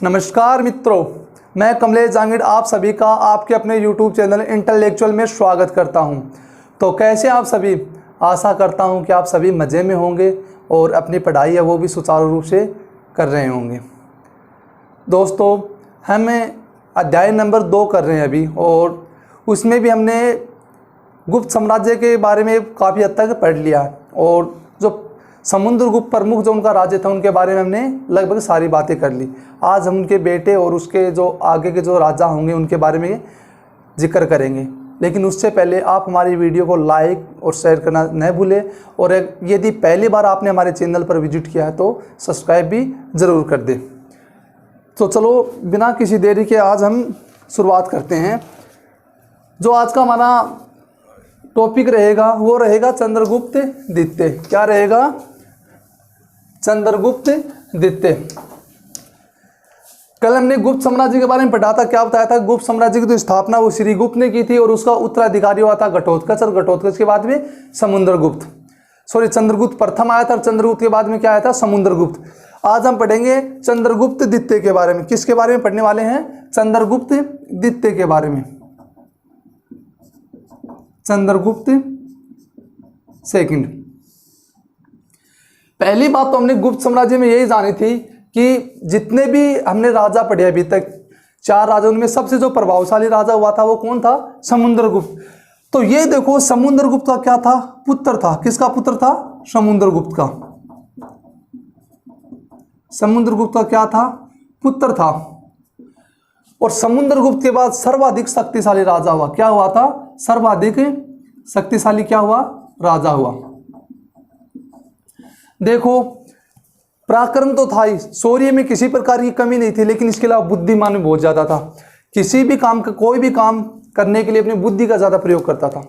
नमस्कार मित्रों, मैं कमलेश जांगिड़ आप सभी का आपके अपने YouTube चैनल इंटेलेक्चुअल में स्वागत करता हूं। तो कैसे आप सभी? आशा करता हूं कि आप सभी मज़े में होंगे और अपनी पढ़ाई है वो भी सुचारू रूप से कर रहे होंगे। दोस्तों, हम अध्याय नंबर 2 कर रहे हैं अभी, और उसमें भी हमने गुप्त साम्राज्य के बारे में काफ़ी हद तक पढ़ लिया और जो समुद्रगुप्त प्रमुख जो उनका राज्य था उनके बारे में हमने लगभग सारी बातें कर ली। आज हम उनके बेटे और उसके जो आगे के जो राजा होंगे उनके बारे में जिक्र करेंगे। लेकिन उससे पहले आप हमारी वीडियो को लाइक और शेयर करना न भूलें, और यदि पहली बार आपने हमारे चैनल पर विजिट किया है तो सब्सक्राइब भी ज़रूर कर दें। तो चलो बिना किसी देरी के आज हम शुरुआत करते हैं। जो आज का हमारा टॉपिक रहेगा वो रहेगा चंद्रगुप्त द्वितीय। क्या रहेगा? चंद्रगुप्त द्वितीय। कल हमने गुप्त साम्राज्य के बारे में पढ़ा था। क्या बताया था? गुप्त साम्राज्य की तो स्थापना वो श्री गुप्त ने की थी और उसका उत्तराधिकारी हुआ था घटोत्कच, और घटोत्कच के बाद में चंद्रगुप्त प्रथम आया था, और चंद्रगुप्त के बाद में क्या आया था? समुद्रगुप्त। आज हम पढ़ेंगे चंद्रगुप्त द्वितीय के बारे में। किसके बारे में पढ़ने वाले हैं? चंद्रगुप्त द्वितीय के बारे में। चंद्रगुप्त सेकंड। पहली बात तो हमने गुप्त साम्राज्य में यही जानी थी कि जितने भी हमने राजा पढ़े अभी तक, 4 राजा, उनमें सबसे जो प्रभावशाली राजा हुआ था वो कौन था? समुद्रगुप्त। तो ये देखो, समुद्रगुप्त का क्या था? पुत्र था। किसका पुत्र था? समुद्रगुप्त का। समुद्रगुप्त का क्या था? पुत्र था। और समुद्रगुप्त के बाद सर्वाधिक शक्तिशाली राजा हुआ। क्या हुआ था? सर्वाधिक शक्तिशाली क्या हुआ? राजा हुआ। देखो, पराक्रम तो था ही, शौर्य में किसी प्रकार की कमी नहीं थी, लेकिन इसके अलावा बुद्धिमान में बहुत ज्यादा था। किसी भी काम का, कोई भी काम करने के लिए अपनी बुद्धि का ज्यादा प्रयोग करता था।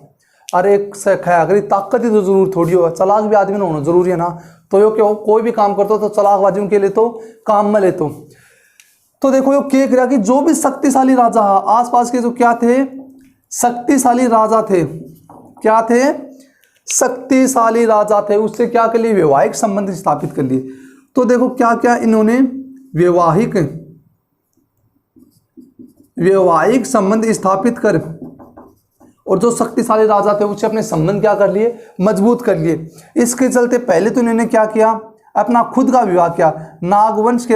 अरे अगर ताकत ही तो जरूर थोड़ी हो, चलाक भी आदमी ना होना जरूरी है ना। तो यो क्यों कोई भी काम करता तो चलाकबाजी के लिए तो काम में लेते। तो देखो यो क्या किया कि जो भी शक्तिशाली राजा, आसपास के जो क्या थे? शक्तिशाली राजा थे। क्या थे? शक्तिशाली राजा थे। उससे क्या कर लिए? वैवाहिक संबंध स्थापित कर लिए। तो देखो क्या क्या इन्होंने वैवाहिक संबंध स्थापित कर, और जो शक्तिशाली राजा थे उससे अपने संबंध क्या कर लिए? मजबूत कर लिए। इसके चलते पहले तो इन्होंने क्या किया? अपना खुद का विवाह किया। नागवंश की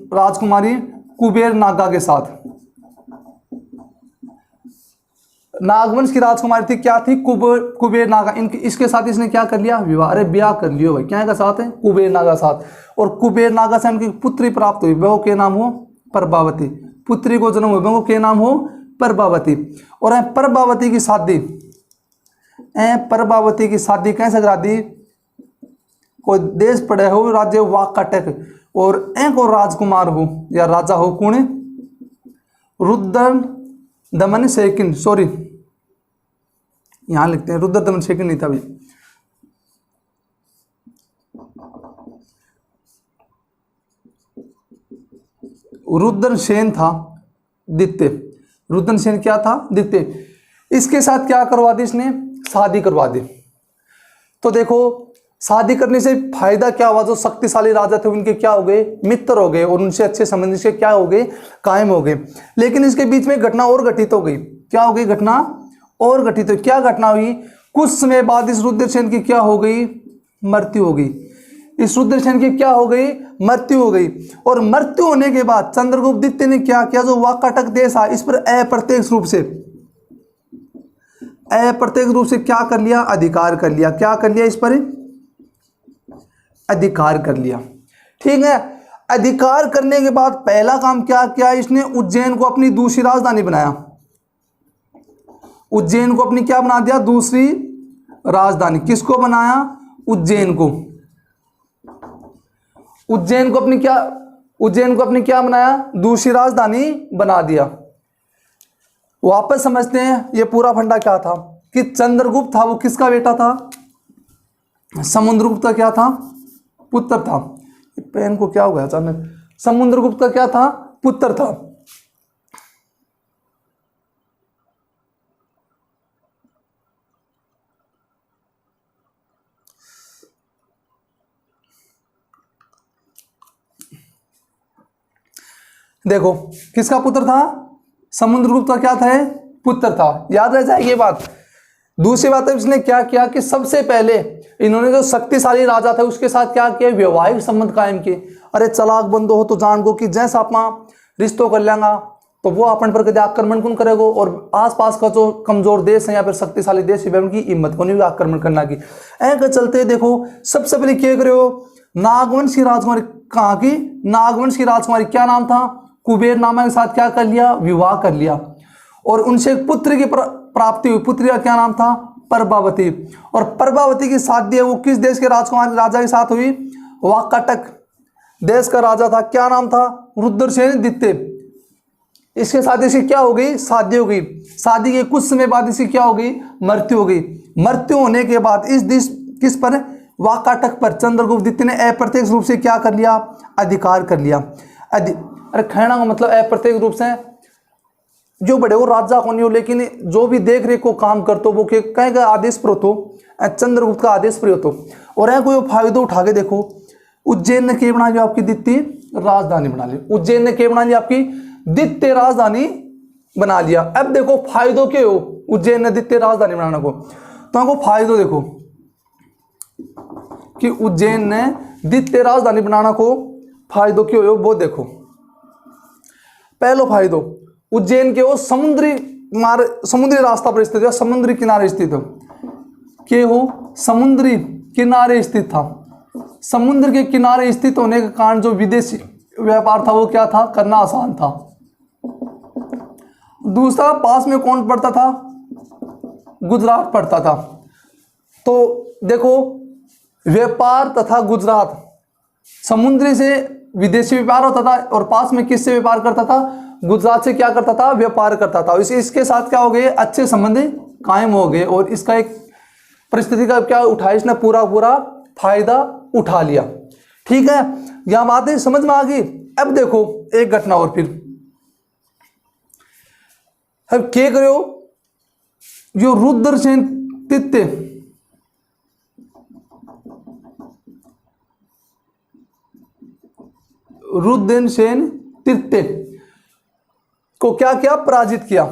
राजकुमारी कुबेर नागा के साथ। नागवंश की राजकुमारी थी, क्या थी? कुबेर नागा। इसके साथ इसने क्या कर लिया? विवाह। अरे ब्याह कर लियो भाई। क्या का साथ है? कुबेर नागा साथ। और कुबेर नागा से उनकी पुत्री प्राप्त हुई, वो के नाम हो? प्रभावती। पुत्री को जन्म हुआ, वो के नाम हो? प्रभावती। और प्रभावती की शादी कैसे करा दी? कोई देश पड़े हो, राज्य वाकाटक, और एक और राजकुमार हो या राजा हो, कौन? रुद्र दमन सेकंड। सॉरी, यहां लिखते हैं रुद्र दमन सेकंड, नहीं था भाई। रुद्रसेन था द्वितीय। रुद्रसेन क्या था? द्वितीय। इसके साथ क्या करवा दी इसने? शादी करवा दी। तो देखो, शादी करने से फायदा क्या हुआ? जो शक्तिशाली राजा थे उनके क्या हो गए? मित्र हो गए, और उनसे अच्छे संबंध से क्या हो गए? कायम हो गए। लेकिन इसके बीच में घटना और घटित हो गई। क्या हो गई? घटना और घटित हुई। क्या घटना हुई? कुछ समय बाद इस रुद्रसेन की क्या हो गई? मृत्यु हो गई। इस रुद्रसेन की क्या हो गई? मृत्यु हो गई। और मृत्यु होने के बाद चंद्रगुप्त द्वितीय ने क्या किया? जो वाकाटक देश है इस पर अप्रत्यक्ष रूप से क्या कर लिया? अधिकार कर लिया। क्या कर लिया? इस पर अधिकार कर लिया। ठीक है। अधिकार करने के बाद पहला काम क्या किया? इसने उज्जैन को अपनी दूसरी राजधानी बनाया। उज्जैन को अपनी क्या बना दिया? दूसरी राजधानी। किसको बनाया? उज्जैन को। उज्जैन को अपनी क्या बनाया? दूसरी राजधानी बना दिया। वापस समझते हैं ये पूरा फंडा क्या था कि चंद्रगुप्त था वो किसका बेटा था? समुद्रगुप्त का क्या था? पुत्र था। पेन को क्या हो गया अचानक? समुद्रगुप्त का क्या था? पुत्र था। देखो किसका पुत्र था, समुद्रगुप्त का क्या था, पुत्र था, याद रह जाएगी ये बात। दूसरी बात है इसने क्या किया कि सबसे पहले इन्होंने जो शक्तिशाली राजा था उसके साथ क्या किया, वैवाहिक संबंध कायम किए। अरे चलाक बंदो हो तो जान गो कि जैसा अपना रिश्तों कर लेंगा तो वो अपन पर कभी आक्रमण कौन करेगा, और आसपास का जो कमजोर देश है या फिर शक्तिशाली देश है उनकी हिम्मत को नहीं आक्रमण करना की। ऐसे चलते देखो सबसे पहले क्या करे हो, नागवंश की राजकुमारी, कहाँ की, नागवंश की राजकुमारी, क्या नाम था, कुबेर नामा के साथ क्या कर लिया, विवाह कर लिया, और उनसे एक पुत्र की प्राप्ति हुई। पुत्री का क्या नाम था, प्रभावती। और प्रभावती की शादी है वो किस देश के राजकुमार राजा के साथ हुई, वाकाटक देश का राजा था, क्या नाम था, रुद्रसेन द्वितीय। इसके साथ इसकी क्या हो गई, शादी हो गई। शादी के कुछ समय बाद इसकी क्या हो गई, मृत्यु हो गई। मृत्यु होने के बाद इस देश किस पर, वाकाटक पर चंद्रगुप्त द्वितीय ने अप्रत्यक्ष रूप से क्या कर लिया, अधिकार कर लिया। अरे कहना का मतलब अप्रत्यक्ष रूप से जो बड़े वो राजा को नहीं हो लेकिन जो भी देख रेख को काम करते वो कहेगा आदेश पर हो, चंद्रगुप्त का आदेश पर हो। और है कोई फायदा उठा के देखो, उज्जैन ने क्या बना लिया, आपकी द्वितीय राजधानी बना ली। उज्जैन ने क्या बना लिया, आपकी द्वितीय राजधानी बना लिया। अब देखो फायदों के हो, उज्जैन ने द्वितीय राजधानी बनाने को, तो आपको फायदों देखो कि उज्जैन ने द्वितीय राजधानी बनाना को फायदों के हो, वो देखो। पहलो फायदो, उज्जैन के वो समुद्री रास्ता पर स्थित है, समुद्री किनारे स्थित हो, के हो समुद्री किनारे स्थित था। समुद्र के किनारे स्थित होने के कारण जो विदेशी व्यापार था वो क्या था, करना आसान था। दूसरा, पास में कौन पड़ता था, गुजरात पड़ता था। तो देखो व्यापार तथा गुजरात, समुद्री से विदेशी व्यापार होता था और पास में किससे व्यापार करता था, गुजरात से क्या करता था, व्यापार करता था। इसके साथ क्या हो गए, अच्छे संबंध कायम हो गए और इसका एक परिस्थिति का क्या उठाया, इसने पूरा फायदा उठा लिया। ठीक है, यहां बातें समझ में आ गई। अब देखो एक घटना और फिर, अब क्या करो, जो रुद्रसेन तृतीय को क्या किया, पराजित किया,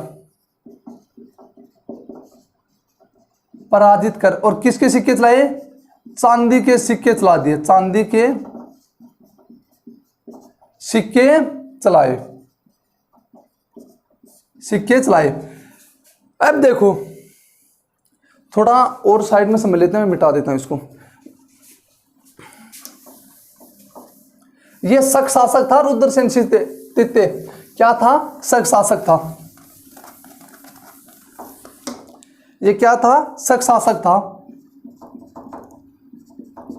पराजित कर, और किसके सिक्के चलाए, चांदी के सिक्के चला दिए, चांदी के सिक्के चलाए, सिक्के चलाए। अब देखो थोड़ा और साइड में समझ लेते हैं, मैं मिटा देता हूं इसको। ये शक शासक था रुद्रसेन तृतीय, क्या था, शक शासक था। ये क्या था, शक शासक था,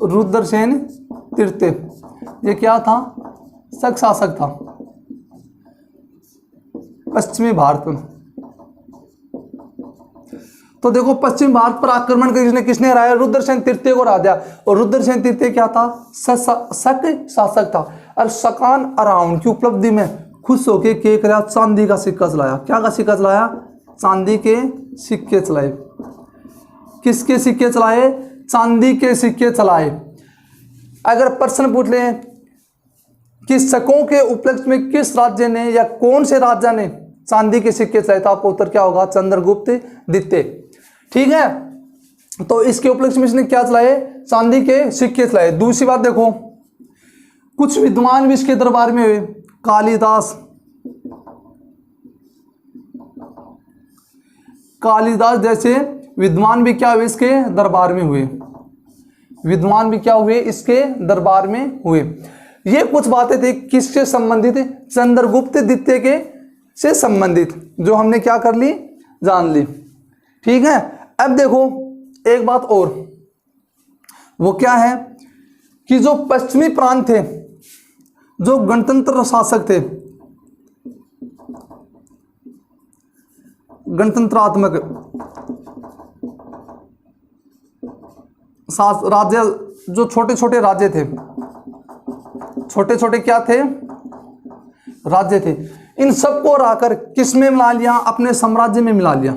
रुद्रसेन तृतीय। ये क्या था, शक शासक था पश्चिमी भारत में। तो देखो पश्चिम भारत पर आक्रमण किसने हराया, रुद्रसेन तृतीय को हरा दिया। और रुद्रसेन तृतीय क्या था, शक शासक था। और शकान अराउंड की उपलब्धि में खुश होकर क्या कराया, चांदी का सिक्का चलाया। क्या का सिक्का चलाया, चांदी के सिक्के चलाए। किसके सिक्के चलाए, चांदी के सिक्के चलाए। अगर प्रश्न पूछ ले कि शकों के उपलक्ष्य में किस राज्य ने या कौन से राजा ने चांदी के सिक्के चलाए, तो आपका उत्तर क्या होगा, चंद्रगुप्त द्वितीय। ठीक है, तो इसके उपलक्ष्य में इसने क्या चलाए, चांदी के सिक्के चलाए। दूसरी बात देखो, कुछ विद्वान भी इसके दरबार में हुए, कालिदास जैसे विद्वान भी क्या हुए, इसके दरबार में हुए, विद्वान भी क्या हुए, इसके दरबार में हुए। ये कुछ बातें थी किससे संबंधित, चंद्रगुप्त द्वितीय के से संबंधित, जो हमने क्या कर ली, जान ली। ठीक है, अब देखो एक बात और, वो क्या है कि जो पश्चिमी प्रांत थे, जो गणतंत्र शासक थे, गणतंत्रात्मक राज्य, जो छोटे छोटे राज्य थे, छोटे छोटे क्या थे, राज्य थे, इन सबको हराकर किस में मिला लिया, अपने साम्राज्य में मिला लिया।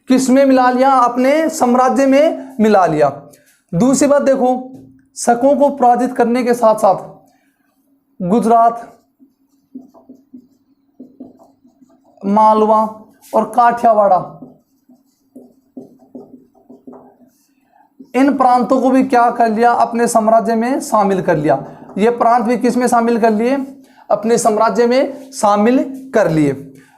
किस में मिला लिया, अपने साम्राज्य में मिला लिया। दूसरी बात देखो, शकों को पराजित करने के साथ साथ गुजरात, मालवा और काठियावाड़, इन प्रांतों को भी क्या कर लिया, अपने साम्राज्य में शामिल कर लिया। ये प्रांत भी किस में शामिल कर लिए, अपने साम्राज्य में शामिल कर लिए।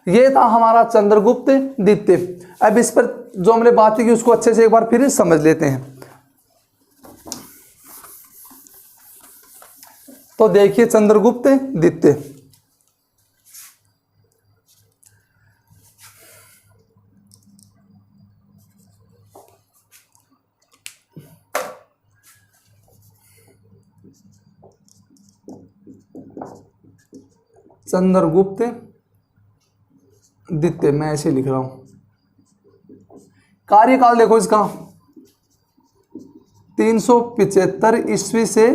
ये था हमारा चंद्रगुप्त द्वितीय। अब इस पर जो हमने बात की उसको अच्छे से एक बार फिर समझ लेते हैं। तो देखिए चंद्रगुप्त द्वितीय, चंद्रगुप्त द्वितीय, मैं ऐसे लिख रहा हूं। कार्यकाल देखो इसका 375 ईस्वी से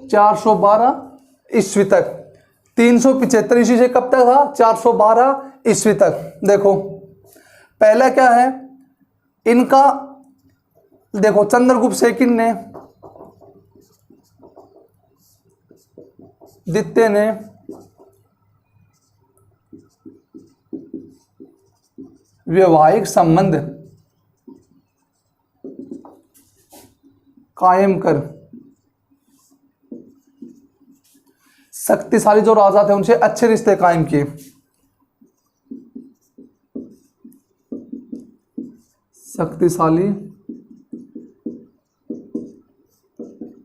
412 ईस्वी तक। 375 ईस्वी से कब तक था, 412 ईस्वी तक। देखो पहला क्या है इनका, देखो चंद्रगुप्त सेकंड ने, द्वितीय ने वैवाहिक संबंध कायम कर शक्तिशाली जो राजा थे उनसे अच्छे रिश्ते कायम किए। शक्तिशाली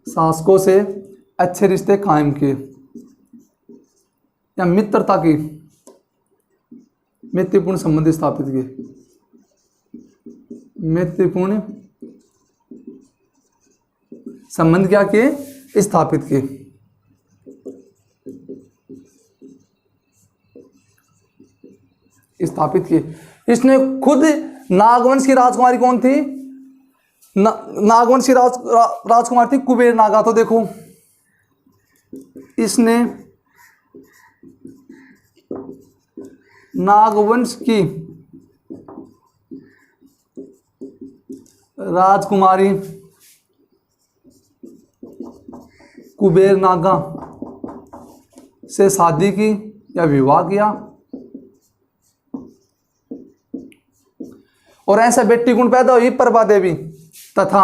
शासकों से अच्छे रिश्ते कायम किए, या मित्रता की मैत्रीपूर्ण संबंध स्थापित किए, मैत्रीपूर्ण संबंध क्या किए, स्थापित किए। स्थापित किए। इसने खुद, नागवंश की राजकुमारी कौन थी, नागवंश की राजकुमारी थी कुबेर नागा। तो देखो इसने नागवंश की राजकुमारी कुबेर नागा से शादी की या विवाह किया, और ऐसा बेटी गुण पैदा हुई प्रभा देवी तथा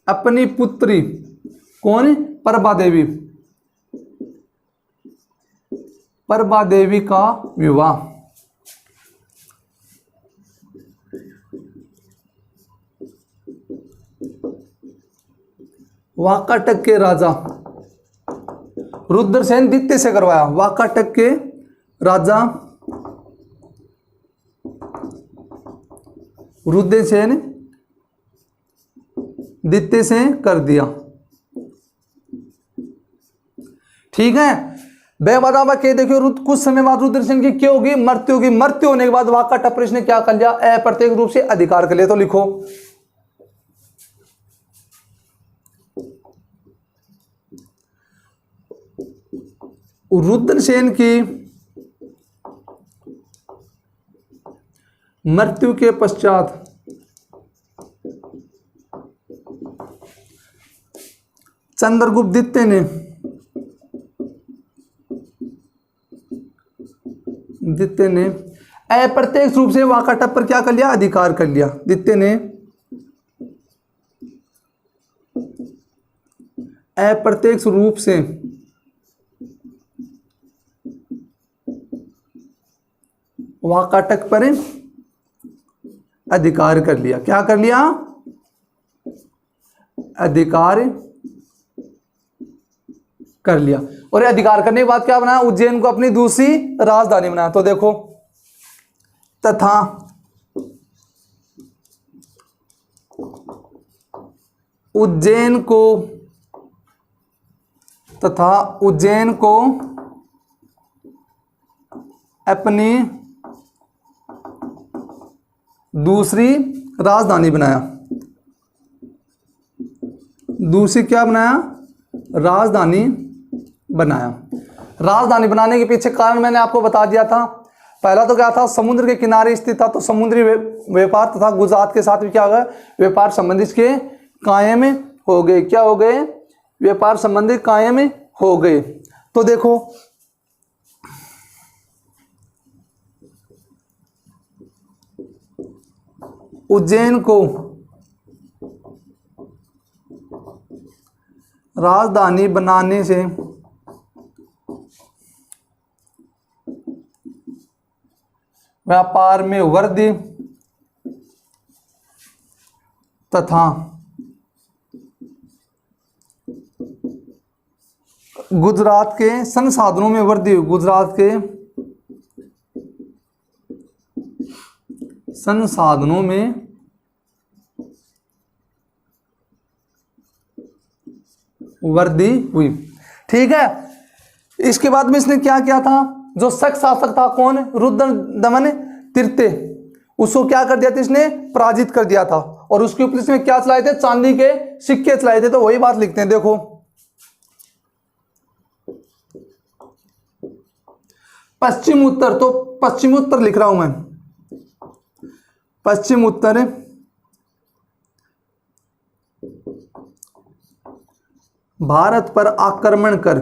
अपनी पुत्री कौन, प्रभा देवी, प्रभा देवी का विवाह वाकाटक के राजा रुद्रसेन द्वितीय से करवाया। वाकाटक के राजा रुद्रसेन द्वितीय से कर दिया। ठीक है, बेबदावा के देखियो कुछ समय बाद रुद्रसेन की क्या होगी, मृत्यु होगी। मृत्यु होने के बाद वाकाटक ने क्या कर लिया, अप्रत्यक्ष रूप से अधिकार कर लिया। तो लिखो रुद्रसेन की मृत्यु के पश्चात चंद्रगुप्त द्वितीय ने अप्रत्यक्ष रूप से वाकाटक पर क्या कर लिया, अधिकार कर लिया। द्वितीय ने अप्रत्यक्ष रूप से वाकाटक पर अधिकार कर लिया। क्या कर लिया, अधिकार कर लिया। और ये अधिकार करने के बाद क्या बनाया, उज्जैन को अपनी दूसरी राजधानी बनाया। तो देखो तथा उज्जैन को अपनी दूसरी राजधानी बनाया। दूसरी क्या बनाया, राजधानी बनाया। राजधानी बनाने के पीछे कारण मैंने आपको बता दिया था। पहला तो क्या था, समुद्र के किनारे स्थित था, तो समुद्री व्यापार तथा गुजरात के साथ भी क्या होगा, व्यापार संबंध इसके कायम हो गए। क्या हो गए, व्यापार संबंधी कायम हो गए। तो देखो उज्जैन को राजधानी बनाने से व्यापार में वृद्धि तथा गुजरात के संसाधनों में वृद्धि हुई। गुजरात के संसाधनों में वृद्धि हुई। ठीक है, इसके बाद में इसने क्या किया था, जो शक शासक था कौन, रुद्रदमन तृतीय, उसको क्या कर दिया था इसने, पराजित कर दिया था। और उसके ऊपर इसने क्या चलाए थे, चांदी के सिक्के चलाए थे। तो वही बात लिखते हैं, देखो पश्चिम उत्तर, तो पश्चिम उत्तर लिख रहा हूं मैं, पश्चिम उत्तर भारत पर आक्रमण कर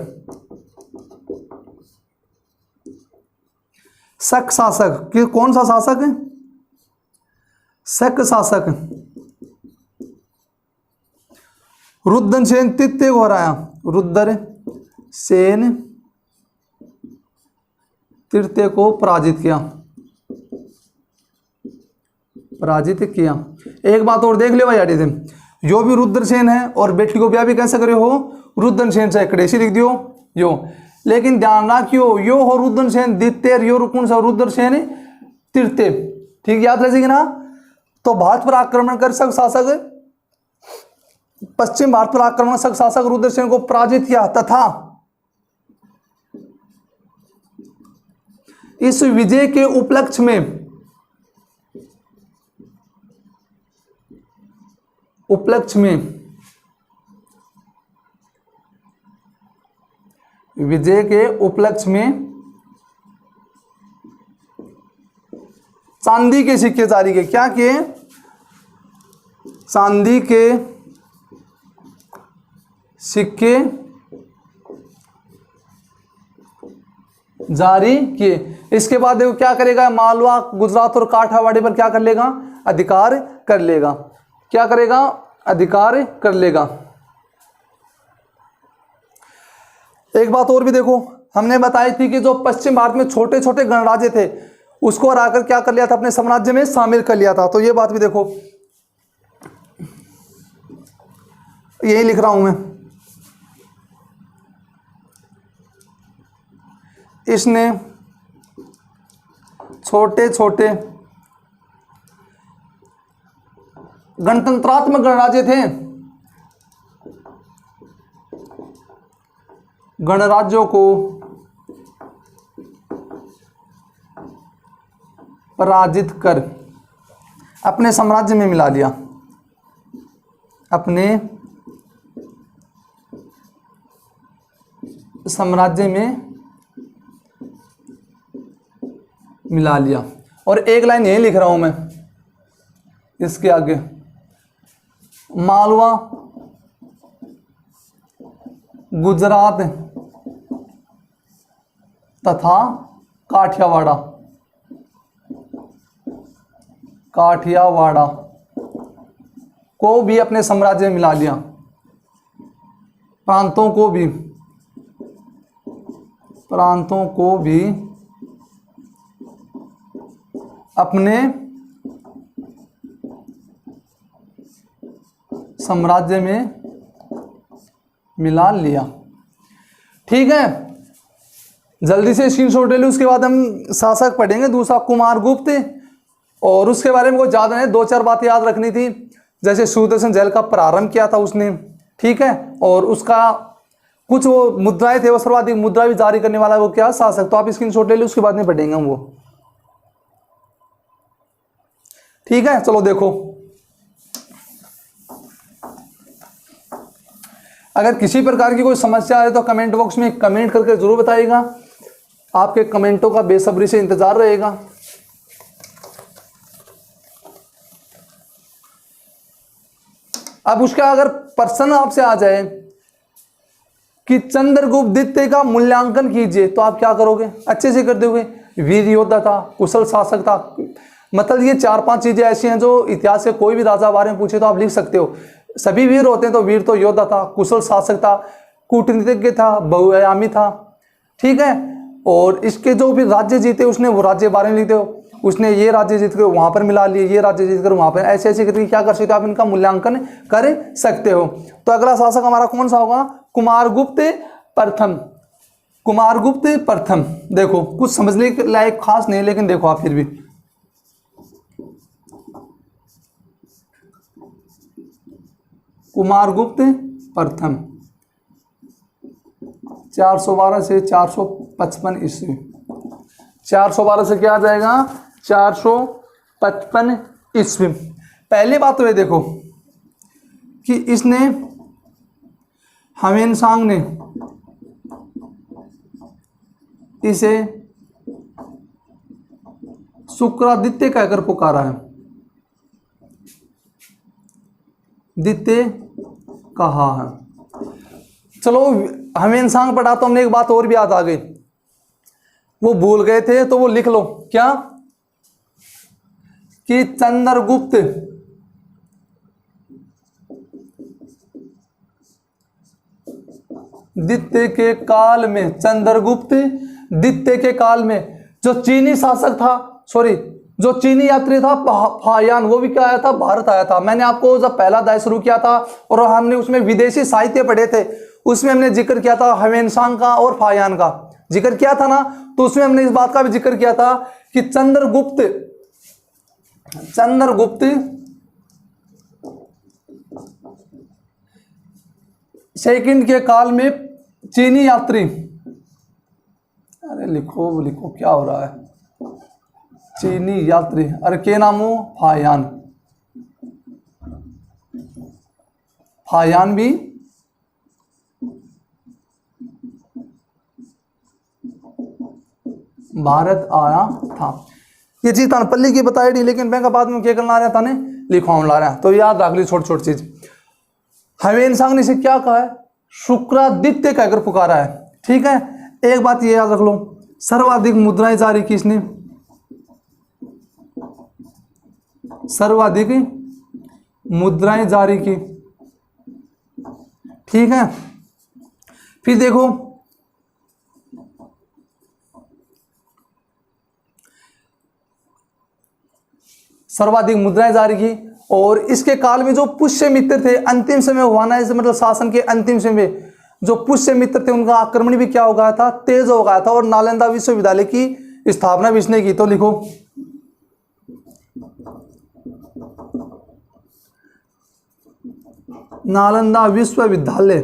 शक शासक, कि कौन सा शासक है, शक शासक रुद्रसेन तृतीय को हराया। रुद्रसेन तृतीय को पराजित किया, पराजित किया। एक बात और देख ले भाई यार, जो भी रुद्रसेन है और बेटी को ब्याह भी कैसे करे हो, रुद्रसेन से कड़ेसी लिख दियो यो। लेकिन ध्यान रखियो, यो हो रुद्रसेन द्वितीय, यो कौन सा, रुद्रसेन तृतीय। ठीक, याद रखेगी ना। तो भारत पर आक्रमण कर शक शासक, पश्चिम भारत पर आक्रमण शक शासक रुद्रसेन को पराजित किया तथा इस विजय के उपलक्ष्य में विजय के उपलक्ष्य में चांदी के सिक्के जारी किए। क्या किए, चांदी के सिक्के जारी किए। इसके बाद देखो क्या करेगा, मालवा, गुजरात और काठियावाड़ी पर क्या कर लेगा, अधिकार कर लेगा। क्या करेगा, अधिकार कर लेगा। एक बात और भी देखो, हमने बताई थी कि जो पश्चिम भारत में छोटे छोटे गणराज्य थे उसको हराकर क्या कर लिया था, अपने साम्राज्य में शामिल कर लिया था। तो ये बात भी देखो, यही लिख रहा हूं मैं, इसने छोटे छोटे गणतंत्रात्मक गणराज्य थे, गणराज्यों को पराजित कर अपने साम्राज्य में मिला लिया, अपने साम्राज्य में मिला लिया। और एक लाइन यही लिख रहा हूं मैं इसके आगे, मालवा, गुजरात तथा काठियावाड़ को भी अपने साम्राज्य में मिला लिया, प्रांतों को भी अपने साम्राज्य में मिला लिया। ठीक है, जल्दी से स्क्रीनशॉट ले लो। उसके बाद हम शासक पढ़ेंगे, दूसरा कुमारगुप्त, और उसके बारे में कोई ज़्यादा नहीं, 2-4 बातें याद रखनी थी। जैसे सुदर्शन जेल का प्रारंभ किया था उसने, ठीक है, और उसका कुछ वो मुद्राएं थे, वो सर्वाधिक मुद्रा भी जारी करने वाला वो क्या, शासक। तो आप स्क्रीनशॉट ले लो, उसके बाद नहीं पढ़ेंगे हम वो। ठीक है, चलो देखो, अगर किसी प्रकार की कोई समस्या है तो कमेंट बॉक्स में कमेंट करके जरूर बताइएगा। आपके कमेंटों का बेसब्री से इंतजार रहेगा। अब उसका अगर प्रश्न आपसे आ जाए कि चंद्रगुप्त द्वितीय का मूल्यांकन कीजिए, तो आप क्या करोगे? अच्छे से कर दोगे। वीर योद्धा था, कुशल शासक था, मतलब ये 4-5 चीजें ऐसी हैं जो इतिहास के कोई भी राजा बारे में पूछे तो आप लिख सकते हो। सभी वीर होते हैं, तो वीर तो योद्धा था, कुशल शासक था, कूटनीतिज्ञ था, बहुआयामी था, ठीक है। और इसके जो भी राज्य जीते उसने वो राज्य बारे में लिखते हो, उसने ये राज्य जीत कर वहां पर मिला लिए, ये राज्य जीत कर वहां पर, ऐसे ऐसे करके क्या कर सकते हो आप, इनका मूल्यांकन कर सकते हो। तो अगला शासक हमारा कौन सा होगा? कुमारगुप्त प्रथम। कुमारगुप्त प्रथम, देखो कुछ समझने के लायक खास नहीं, लेकिन देखो आप फिर भी कुमारगुप्त प्रथम 412 से 455 ईस्वी। 412 से क्या आ जाएगा? 455 ईस्वी। पहली बात तो ये देखो कि इसने ह्वेनसांग ने इसे शुक्रादित्य कहकर पुकारा है, द्वितीय कहा है। चलो ह्वेनसांग पढ़ा तो हमने, एक बात और भी याद आ गई, वो भूल गए थे तो वो लिख लो। क्या? कि चंद्रगुप्त द्वितीय के काल में, चंद्रगुप्त द्वितीय के काल में जो चीनी शासक था, सॉरी जो चीनी यात्री था फायान, वो भी क्या आया था? भारत आया था। मैंने आपको जब पहला अध्याय शुरू किया था और हमने उसमें विदेशी साहित्य पढ़े थे, उसमें हमने जिक्र किया था ह्वेनसांग का और फायान का जिक्र किया था ना, तो उसमें हमने इस बात का भी जिक्र किया था कि चंद्रगुप्त सेकंड के काल में चीनी यात्री, अरे लिखो लिखो क्या हो रहा है, चीनी यात्री, अरे के नाम हो? फायान। फायान भी भारत आया था। ये चीज तनपल्ली की बताई थी, लेकिन बैंक बाद में क्या करना रहा था ने लिखवाऊं ला रहा है, तो याद रख ली छोटी छोटी चीज। ह्वेनसांग ने इसे क्या कहा है? शुक्रादित्य कहकर पुकारा है, ठीक है। एक बात ये याद रख लो, सर्वाधिक मुद्राएं जारी की इसने, सर्वाधिक मुद्राएं जारी की, ठीक है। फिर देखो सर्वाधिक मुद्राएं जारी की, और इसके काल में जो पुष्यमित्र थे, अंतिम समय हुआ ना, इसे मतलब शासन के अंतिम समय जो पुष्यमित्र थे उनका आक्रमण भी क्या हो गया था? तेज हो गया था। और नालंदा विश्वविद्यालय की स्थापना भी इसने की। तो लिखो नालंदा विश्वविद्यालय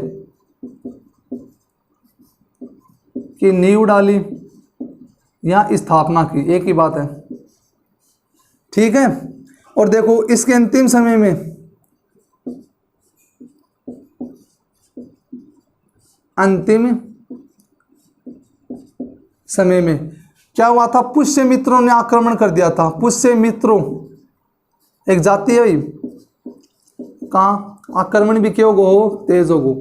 की नींव डाली या स्थापना की, एक ही बात है, ठीक है। और देखो इसके अंतिम समय में, अंतिम समय में क्या हुआ था? पुष्यमित्रों ने आक्रमण कर दिया था। पुष्यमित्रों एक जाति है भाई, कहाँ आक्रमण भी क्यों हो? तेज हो गो,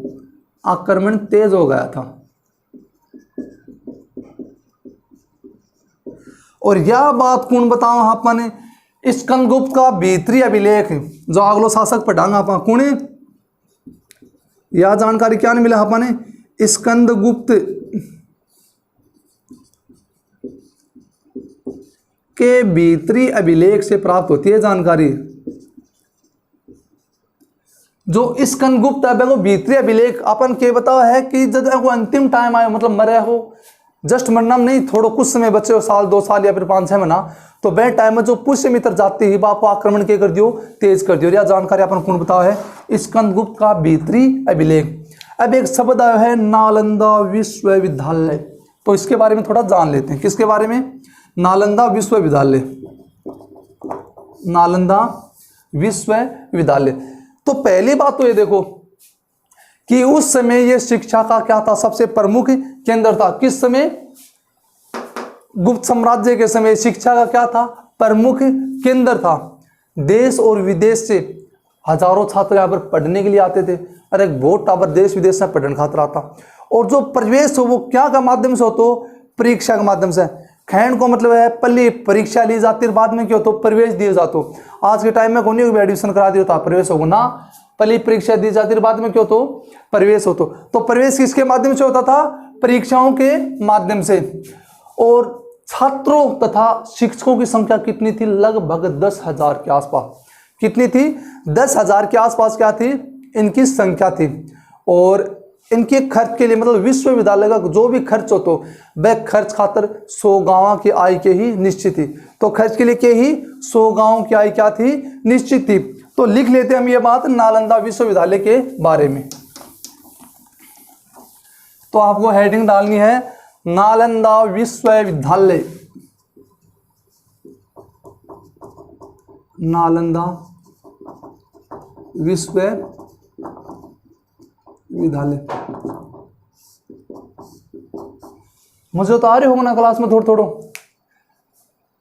आक्रमण तेज हो गया था। और यह बात कौन बताओ आपने? स्कंदगुप्त का भीतरी अभिलेख जो अगलो शासक पढ़ांगा आप कौन है? यह जानकारी क्या नहीं मिला आपने? स्कंदगुप्त के भीतरी अभिलेख से प्राप्त होती है जानकारी। जो स्कंदगुप्त है वो भीतरी अभिलेख अपन के बताओ है कि जब वो अंतिम टाइम आए, मतलब मरे हो, जस्ट मरना नहीं, थोड़ा कुछ समय बचे हो, साल 2 साल या फिर 5-6 महीना, तो वह टाइम में जो पुष्यमित्र जाति ही बाप को आक्रमण के कर दियो, तेज कर दियो। यह जानकारी अपन कौन बताओ है? स्कंदगुप्त का भीतरी अभिलेख। अब एक शब्द आया है नालंदा विश्वविद्यालय, तो इसके बारे में थोड़ा जान लेते हैं। किसके बारे में? नालंदा विश्वविद्यालय। नालंदा विश्वविद्यालय। तो पहली बात तो ये देखो कि उस समय ये शिक्षा का क्या था? सबसे प्रमुख केंद्र था। किस समय? गुप्त साम्राज्य के समय शिक्षा का क्या था, प्रमुख केंद्र था। देश और विदेश से हजारों छात्र यहाँ पर पढ़ने के लिए आते थे। अरे बहुत टावर देश विदेश में पढ़ने खातर आता। और जो प्रवेश हो वो क्या का माध्यम से हो, तो परीक्षा के माध्यम से। खैंड को मतलब है पहले परीक्षा ली जाती है, बाद में क्या होता, प्रवेश दिए जाते। आज के टाइम में कौन एडमिशन करा दिया तो प्रवेश होगा ना, पहले परीक्षा दी जाती है, बाद में क्या होता, प्रवेश होता। तो प्रवेश किसके माध्यम से होता था, परीक्षाओं के माध्यम से। और छात्रों तथा शिक्षकों की संख्या कितनी थी, लगभग 10,000 के आसपास। कितनी थी, 10,000 के आसपास क्या थी, इनकी संख्या थी। और इनके खर्च के लिए मतलब विश्वविद्यालय का जो भी खर्च होता वह खर्च खातर 100 गांव की आय के ही निश्चित थी। तो खर्च के लिए के ही 100 गांव की आय क्या थी, निश्चित थी। तो लिख लेते हम ये बात नालंदा विश्वविद्यालय के बारे में। तो आपको हेडिंग डालनी है नालंदा विश्वविद्यालय। नालंदा विश्वविद्यालय। मुझे तो आ रही होगा ना क्लास में, थोड़ा थोड़ा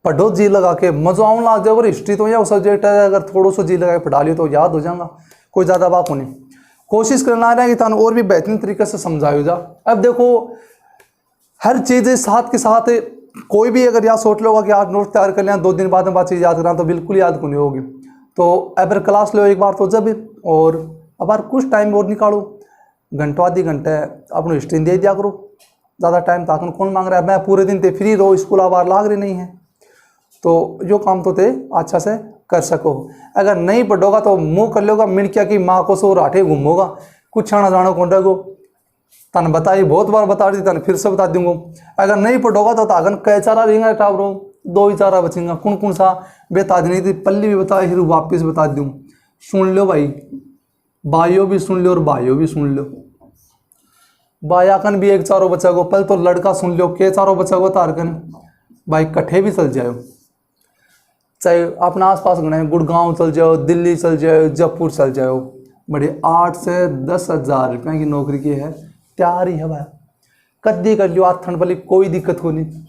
पढ़ो जी लगा के, मजा आऊँ लग जाए। अगर हिस्ट्री तो या सब्जेक्ट है, अगर थोड़ा सा जी लगा के पढ़ा लियो तो याद हो जाएगा, कोई ज़्यादा बात नहीं। कोशिश करना है कि थान और भी बेहतरीन तरीके से समझाया जा। अब देखो हर चीज़ साथ के साथ, कोई भी अगर याद सोच लोगा कि आज नोट तैयार कर लिया 2 दिन बाद में बात चीज़ याद कराना, तो बिल्कुल याद नहीं होगी। तो अगर क्लास लो एक बार तो जब, और अब यार कुछ टाइम और निकालो, घंटों आधी घंटे अपनी हिस्ट्री दे दिया करो। ज़्यादा टाइम ताकन कौन मांग रहा है, मैं पूरे दिन ते फ्री रहो, स्कूल आबार लाग रही नहीं है, तो जो काम तो ते अच्छा से कर सको। अगर नहीं पढ़ोगा तो मुँह कर लोगा, मिणकिया की माँ को सो राठे घूमोगा, कुछ आना जाना कौन रहेगो। तन बताई बहुत बार बता दी, तन फिर से बता दूंगा। अगर नहीं पढ़ोगा तो ताकन कई चारा रहेंगे टावरों, 2 ही चारा बचेंगे, कौन सा बेता दी नहीं थी, पल्ली भी बता फिर वापिस बता दूँ। सुन लो भाई, भाइयों भी सुन लो और भाइयों भी सुन लो। बायाकन भी एक चारों बचा गो, पहले तो लड़का सुन लो के चारों बचा गो तारकन भाई कट्ठे भी चल जाओ, चाहे अपना आसपास गणे गुड़गांव चल जाओ, दिल्ली चल जाओ, जयपुर चल जाओ, बड़े 8 से 10,000 रुपये की नौकरी की है, तैयार ही है भाई। कद्दी कर लियो, आज ठंड वाली कोई दिक्कत हो नहीं,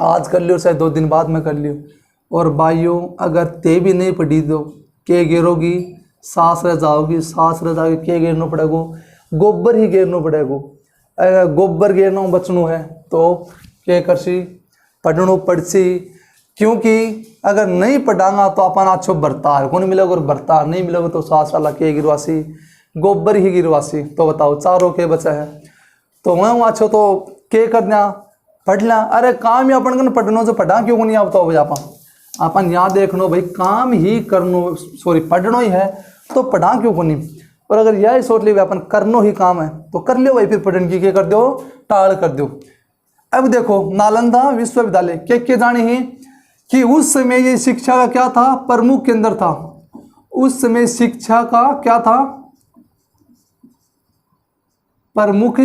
आज कर लियो चाहे 2 दिन बाद में कर लियो। और भाइयों अगर ते भी नहीं पढ़ी तो के गिरोगी, सास रह जाओगी, सास रह जाओगी, के गिरना पड़ेगो, गोबर ही गिरना पड़ेगो। अगर गोबर गिरना बचनो है तो के करसी पढ़नो पड़सी, क्योंकि अगर नहीं पढ़ांगा तो अपन अच्छो बर्तार कौन मिलेगा, और बर्तार नहीं मिलेगा तो सास वाला के गिरवासी, गोबर ही गिरवासी। तो बताओ चारों के बचा है, तो मैं अच्छो तो के करना पढ़ ला। अरे काम ही अपन पढ़नो जो पढ़ा क्यों नहीं आता हो, अपन यहाँ देखनो भाई काम ही करनो, सॉरी पढ़नो ही है तो पढ़ा क्यों को नहीं। और अगर यह सोच ली अपन करनो ही काम है तो कर लियो भाई, फिर पढ़ने की क्या कर दो, टाल कर दो। अब देखो नालंदा विश्वविद्यालय क्या जाने ही कि उस समय ये शिक्षा का क्या था, प्रमुख केंद्र था। उस समय शिक्षा का क्या था, प्रमुख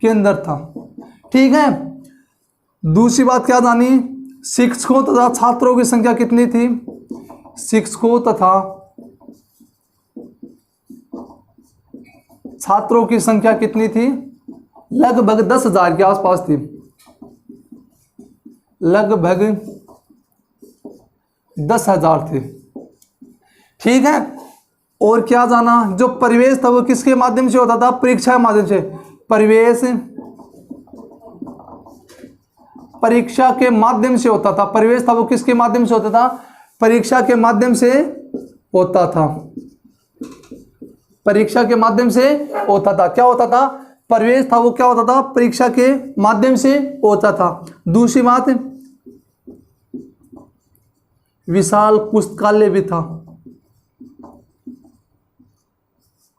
केंद्र था। ठीक है, दूसरी बात क्या जानी, शिक्षकों तथा छात्रों की संख्या कितनी थी, शिक्षकों तथा छात्रों की संख्या कितनी थी, लगभग 10,000 के आसपास थी, लगभग 10,000 थे। ठीक है, और क्या जाना, जो प्रवेश था वो किसके माध्यम से होता था, परीक्षा के माध्यम से। प्रवेश परीक्षा के माध्यम से होता था, प्रवेश था वो किसके माध्यम से होता था, परीक्षा के माध्यम से होता था, परीक्षा के माध्यम से होता था। क्या होता था, प्रवेश था वो क्या होता था, परीक्षा के माध्यम से होता था। दूसरी बात, विशाल पुस्तकालय भी था,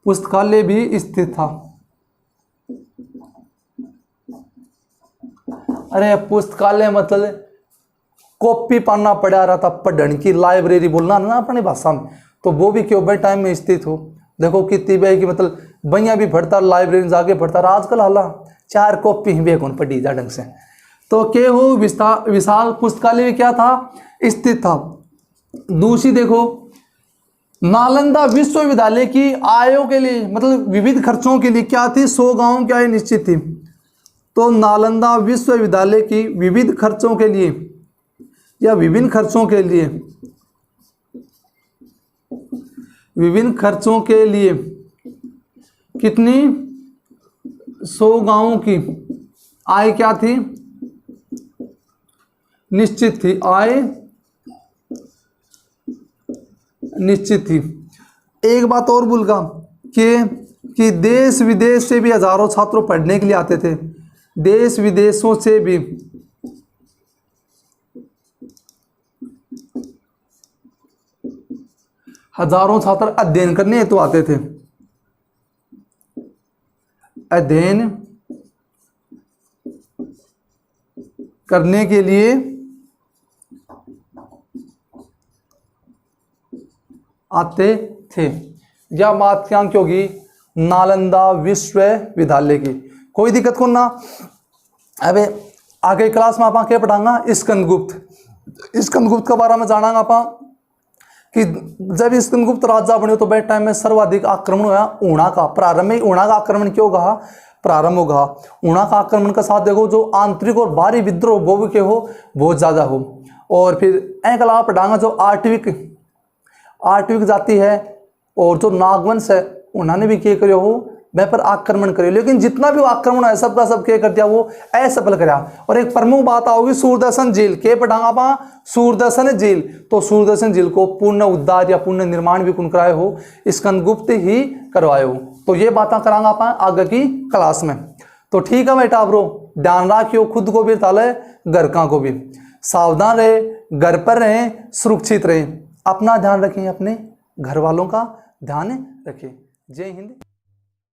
पुस्तकालय भी स्थित था। अरे पुस्तकालय मतलब कॉपी पढ़ना पड़ा रहा था, पढ़ने की लाइब्रेरी बोलना ना अपनी भाषा में, तो वो भी क्यों टाइम में स्थित हो। देखो कितनी भाई की मतलब भैया भी पढ़ता, लाइब्रेरी जाके पढ़ता, आजकल हाला 4 कॉपी भी कौन पढ़ी जा ढंग से। तो के हो विशाल पुस्तकालय क्या था, स्थित था। दूसरी देखो, नालंदा विश्वविद्यालय की आयों के लिए मतलब विविध खर्चों के लिए क्या थी, 100 गांवों की आय निश्चित थी। तो नालंदा विश्वविद्यालय की विविध खर्चों के लिए या विभिन्न खर्चों के लिए कितनी 100 गांवों की आय क्या थी? निश्चित थी। आय निश्चित थी। एक बात और भूलगा कि देश विदेश से भी हजारों छात्रों पढ़ने के लिए आते थे। देश विदेशों से भी हजारों छात्र अध्ययन करने हेतु आते थे। अध्ययन करने के लिए आते थे। यह बात क्या होगी? नालंदा विश्वविद्यालय की। कोई दिक्कत को ना। अबे आगे क्लास में आप क्या पढ़ांगा? स्कंदगुप्त के बारे में जानांगा आप कि जब स्कंदगुप्त राजा बने तो बैठ टाइम में सर्वाधिक आक्रमण हुआ ऊना का। प्रारंभ में ऊना का आक्रमण क्यों कहा? प्रारंभ होगा ऊना का आक्रमण का साथ देखो जो आंतरिक और बाहरी विद्रोह वो भी के हो बहुत ज्यादा हो। और फिर एक अलावा पढ़ांगा जो आर्टविक जाति है और जो नागवंश है उन्होंने भी क्या करो हो वह पर आक्रमण करे। लेकिन जितना भी आक्रमण है सबका सब क्या कर दिया? वो असफल करा। और एक प्रमुख बात आओगी सूरदर्शन झील के पढ़ांगा पा सूरदर्शन झील। तो सूरदर्शन झील को पूर्ण उद्धार या पूर्ण निर्माण भी कौन कराए हो? स्कंदगुप्त ही करवाए हो। तो ये बातें करांगा पा आगे की क्लास में। तो ठीक है बेटा ब्रो, ध्यान रखियो खुद को भी ताले घर का को भी। सावधान रहे, घर पर रहे, सुरक्षित रहे, अपना ध्यान रखें, अपने घर वालों का ध्यान रखें। जय हिंद।